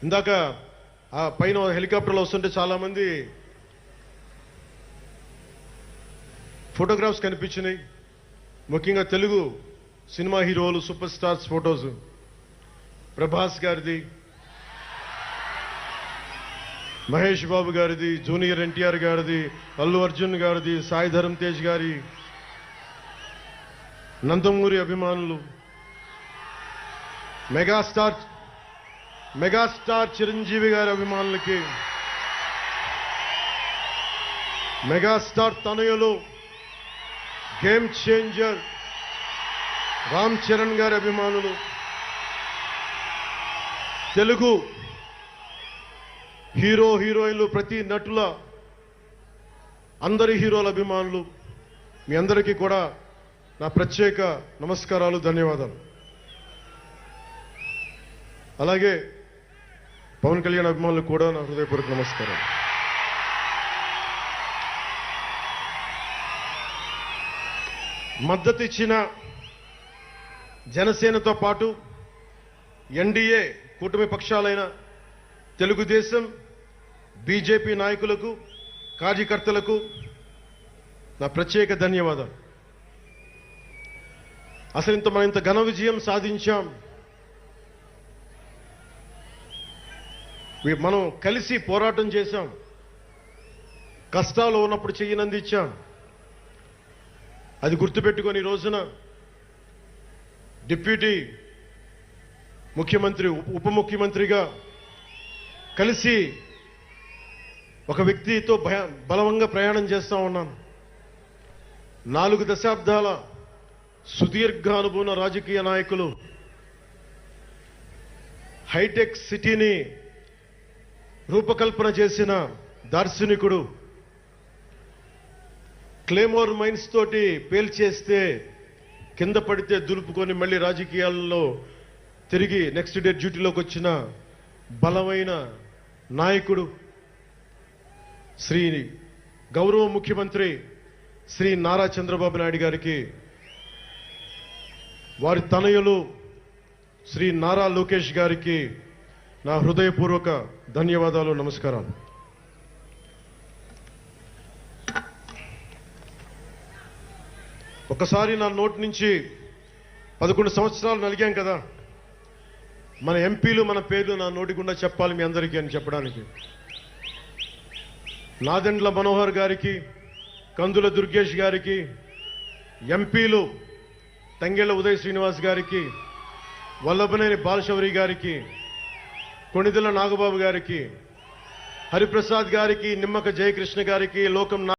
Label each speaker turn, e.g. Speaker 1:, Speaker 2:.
Speaker 1: ఇందాక ఆ పైన హెలికాప్టర్లో వస్తుంటే చాలామంది ఫోటోగ్రాఫ్స్ కనిపించినాయి. ముఖ్యంగా తెలుగు సినిమా హీరోలు, సూపర్ స్టార్స్ ఫోటోస్. ప్రభాస్ గారిది, మహేష్ బాబు గారిది, జూనియర్ ఎన్టీఆర్ గారిది, అల్లు అర్జున్ గారిది, సాయి ధరమ్ తేజ్ గారి, నందమూరి అభిమానులు, మెగాస్టార్ చిరంజీవి గారి అభిమానులకి, మెగాస్టార్ తనయులు, గేమ్ చేంజర్ రామ్ చరణ్ గారి అభిమానులు, తెలుగు హీరో హీరోయిన్లు, ప్రతి నటుల అందరి హీరోల అభిమానులు, మీ అందరికీ కూడా నా ప్రత్యేక నమస్కారాలు, ధన్యవాదాలు. అలాగే పవన్ కళ్యాణ్ అభిమానులకు కూడా నా హృదయపూర్వక నమస్కారం. మద్దతు ఇచ్చిన జనసేనతో పాటు ఎన్డీఏ కూటమి పక్షాలైన తెలుగుదేశం, బీజేపీ నాయకులకు, కార్యకర్తలకు నా ప్రత్యేక ధన్యవాదాలు. అసలు ఇంత ఘన విజయం సాధించాం. మనం కలిసి పోరాటం చేశాం. కష్టాలు ఉన్నప్పుడు చెయ్యనందించాం. అది గుర్తుపెట్టుకొని ఈ రోజున డిప్యూటీ ముఖ్యమంత్రి, ఉప ముఖ్యమంత్రిగా కలిసి ఒక వ్యక్తితో బలవంగా ప్రయాణం చేస్తూ ఉన్నాను. 4 దశాబ్దాల సుదీర్ఘ అనుభవ రాజకీయ నాయకులు, హైటెక్ సిటీని రూపకల్పన చేసిన దార్శనికుడు, క్లేమోర్ మైన్స్ తోటి పేల్చేస్తే కింద పడితే దులుపుకొని మళ్ళీ రాజకీయాల్లో తిరిగి నెక్స్ట్ డే డ్యూటీలోకి వచ్చిన బలమైన నాయకుడు, శ్రీ గౌరవ ముఖ్యమంత్రి శ్రీ నారా చంద్రబాబు నాయుడు గారికి, వారి తనయులు శ్రీ నారా లోకేష్ గారికి నా హృదయపూర్వక ధన్యవాదాలు, నమస్కారాలు. ఒకసారి నా నోటి నుంచి 11 సంవత్సరాలు నలిగాం కదా, మన ఎంపీలు మన పేర్లు నా నోటి గుండా చెప్పాలి మీ అందరికీ అని చెప్పడానికి. నాదెండ్ల మనోహర్ గారికి, కందుల దుర్గేష్ గారికి, ఎంపీలు తంగెళ్ల ఉదయ్ శ్రీనివాస్ గారికి, వల్లభనేని బాలశౌరి గారికి, కొణిదెల నాగబాబు గారికి, హరిప్రసాద్ గారికి, నిమ్మక జయకృష్ణ గారికి, లోకం